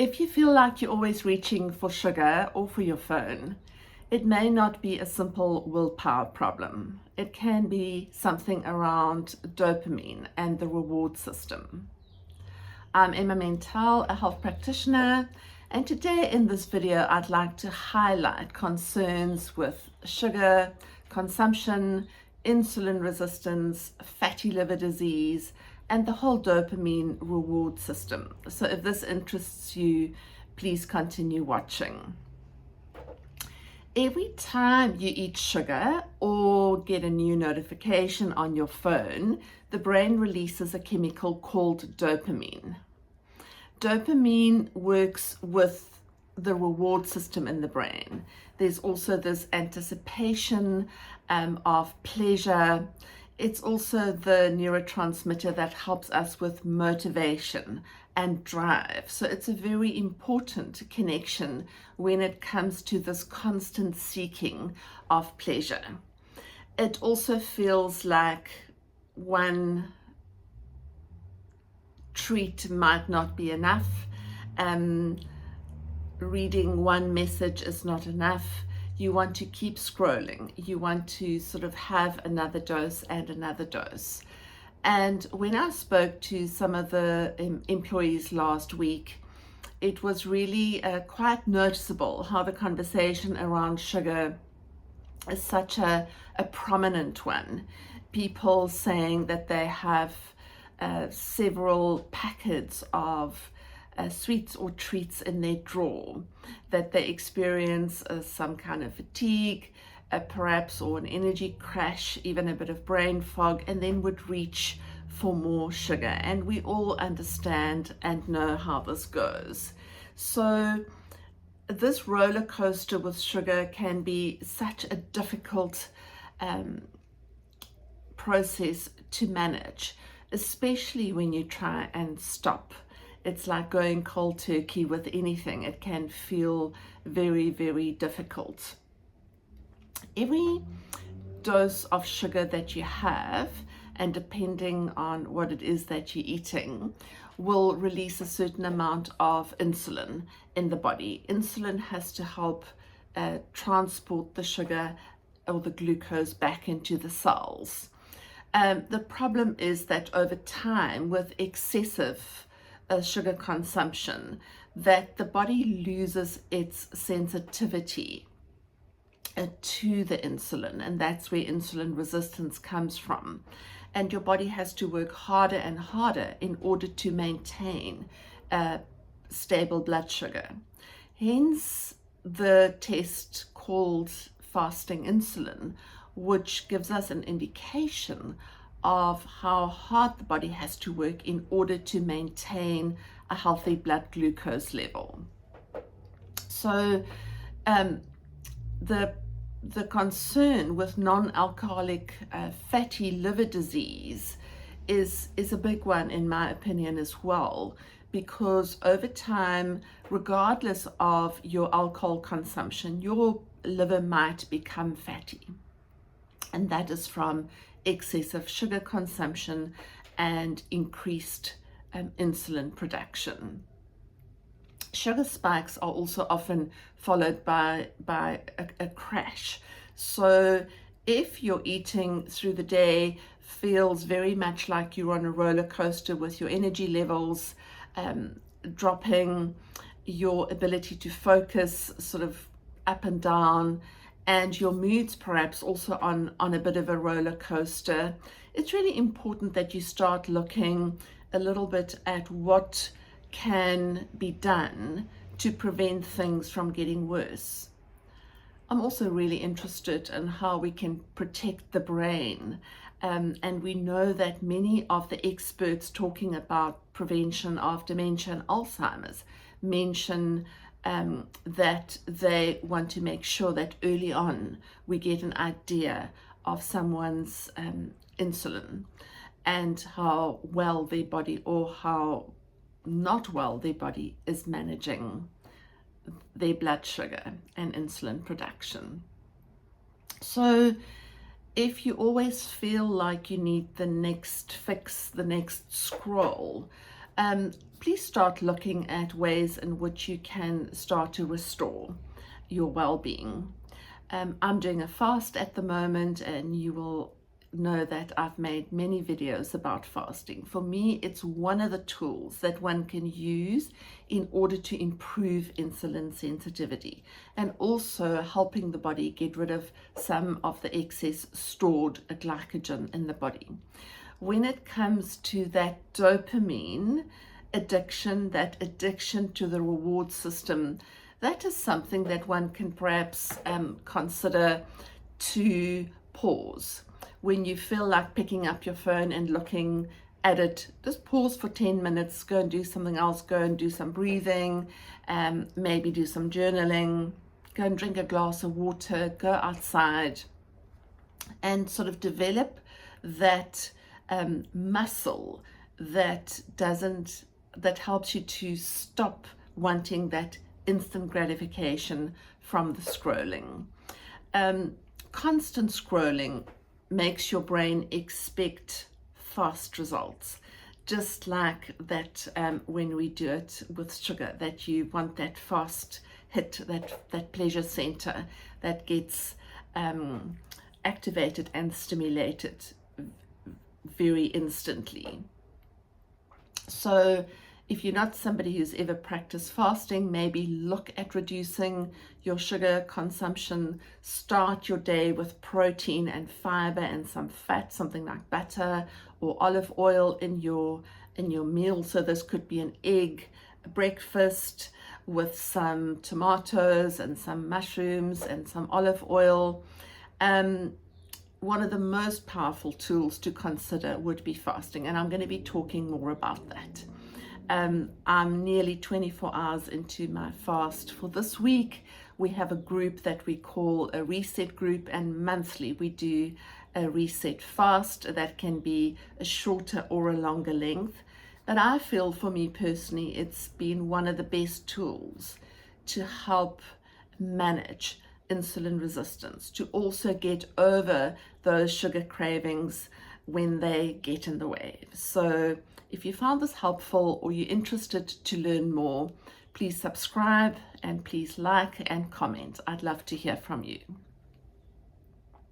If you feel like you're always reaching for sugar or for your phone, it may not be a simple willpower problem. It can be something around dopamine and the reward system. I'm Emma Mentel, a health practitioner, and today in this video I'd like to highlight concerns with sugar consumption, insulin resistance, fatty liver disease, and the whole dopamine reward system. So if this interests you, please continue watching. Every time you eat sugar or get a new notification on your phone, the brain releases a chemical called dopamine. Dopamine works with the reward system in the brain. There's also this anticipation of pleasure. It's also the neurotransmitter that helps us with motivation and drive. So it's a very important connection when it comes to this constant seeking of pleasure. It also feels like one treat might not be enough. Reading one message is not enough. You want to keep scrolling. You want to sort of have another dose and another dose. And when I spoke to some of the employees last week, it was really quite noticeable how the conversation around sugar is such a prominent one. People saying that they have several packets of sweets or treats in their drawer, that they experience some kind of fatigue, perhaps, or an energy crash, even a bit of brain fog, and then would reach for more sugar. And we all understand and know how this goes. So this roller coaster with sugar can be such a difficult process to manage, especially when you try and stop. It's like going cold turkey with anything. It can feel very, very difficult. Every dose of sugar that you have, and depending on what it is that you're eating, will release a certain amount of insulin in the body. Insulin has to help transport the sugar or the glucose back into the cells. The problem is that over time, with excessive sugar consumption, that the body loses its sensitivity to the insulin, and that's where insulin resistance comes from. And your body has to work harder and harder in order to maintain stable blood sugar. Hence the test called fasting insulin, which gives us an indication of how hard the body has to work in order to maintain a healthy blood glucose level. So the concern with non-alcoholic fatty liver disease is a big one, in my opinion, as well, because over time, regardless of your alcohol consumption, your liver might become fatty, and that is from excessive sugar consumption and increased insulin production. Sugar spikes are also often followed by a crash. So if your eating through the day feels very much like you're on a roller coaster with your energy levels dropping, your ability to focus sort of up and down, and your moods perhaps also on a bit of a roller coaster, it's really important that you start looking a little bit at what can be done to prevent things from getting worse. I'm also really interested in how we can protect the brain. And we know that many of the experts talking about prevention of dementia and Alzheimer's mention that they want to make sure that early on we get an idea of someone's insulin and how well their body or how not well their body is managing their blood sugar and insulin production. So if you always feel like you need the next fix, the next scroll, please start looking at ways in which you can start to restore your well-being. I'm doing a fast at the moment, and you will know that I've made many videos about fasting. For me, it's one of the tools that one can use in order to improve insulin sensitivity, and also helping the body get rid of some of the excess stored glycogen in the body. When it comes to that dopamine addiction, that addiction to the reward system, that is something that one can perhaps consider to pause. When you feel like picking up your phone and looking at it, just pause for 10 minutes, go and do something else, go and do some breathing, maybe do some journaling, go and drink a glass of water, go outside, and sort of develop that muscle that helps you to stop wanting that instant gratification from the scrolling. Constant scrolling makes your brain expect fast results, just like that when we do it with sugar, that you want that fast hit, that pleasure center that gets activated and stimulated very instantly. So if you're not somebody who's ever practiced fasting, maybe look at reducing your sugar consumption. Start your day with protein and fiber and some fat, something like butter or olive oil in your meal. So this could be an egg breakfast with some tomatoes and some mushrooms and some olive oil. One of the most powerful tools to consider would be fasting, and I'm going to be talking more about that. I'm nearly 24 hours into my fast for this week. We have a group that we call a reset group, and monthly we do a reset fast that can be a shorter or a longer length. But I feel, for me personally, it's been one of the best tools to help manage insulin resistance, to also get over those sugar cravings when they get in the way. So if you found this helpful or you're interested to learn more, please subscribe and please like and comment. I'd love to hear from you.